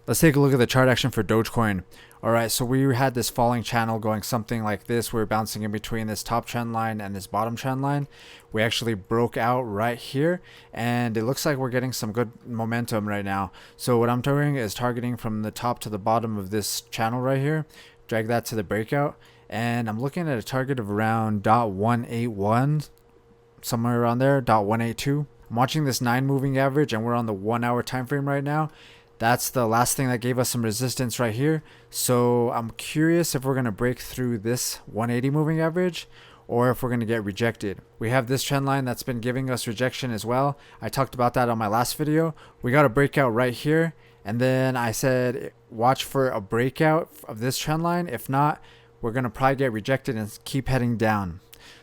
Let's take a look at the chart action for Dogecoin. Alright, so we had this falling channel going something like this. We were bouncing in between this top trend line and this bottom trend line. We actually broke out right here, and it looks like we're getting some good momentum right now. So what I'm doing is targeting from the top to the bottom of this channel right here, drag that to the breakout, and I'm looking at a target of around 0.181, somewhere around there, 0.182. I'm watching this 9 moving average, and we're on the 1 hour time frame right now. That's the last thing that gave us some resistance right here. So I'm curious if we're going to break through this 180 moving average or if we're going to get rejected. We have this trend line that's been giving us rejection as well. I talked about that on my last video. We got a breakout right here, and then I said watch for a breakout of this trend line. If not, we're going to probably get rejected and keep heading down.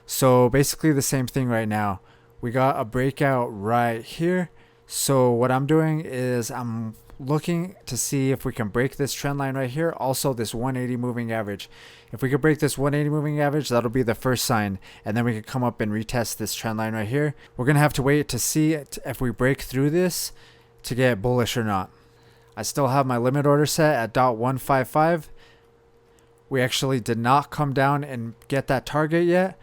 So basically the same thing right now. We got a breakout right here. So what I'm doing is I'm looking to see if we can break this trend line right here, also this 180 moving average. If we could break this 180 moving average, that'll be the first sign, and then we can come up and retest this trend line right here. We're gonna have to wait to see if we break through this to get bullish or not. I still have my limit order set at 0.155. We actually did not come down and get that target yet,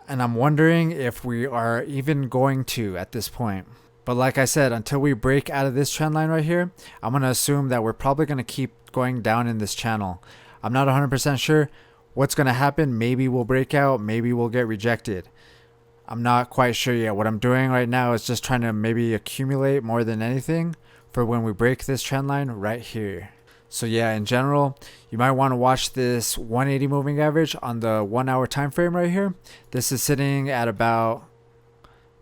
and I'm wondering if we are even going to at this point. But like I said, until we break out of this trend line right here, I'm going to assume that we're probably going to keep going down in this channel. I'm not 100% sure what's going to happen. Maybe we'll break out, maybe we'll get rejected. I'm not quite sure yet. What I'm doing right now is just trying to maybe accumulate more than anything for when we break this trend line right here. So yeah, in general, you might want to watch this 180 moving average on the 1 hour time frame right here. This is sitting at about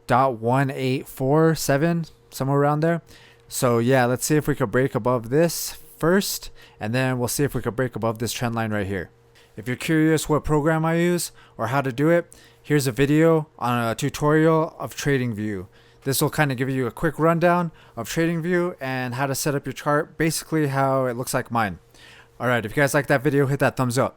0.1847, somewhere around there. So yeah, let's see if we could break above this first, and then we'll see if we could break above this trend line right here. If you're curious what program I use or how to do it, here's a video on a tutorial of TradingView. This will kind of give you a quick rundown of TradingView and how to set up your chart, basically how it looks like mine. Alright, if you guys like that video, hit that thumbs up.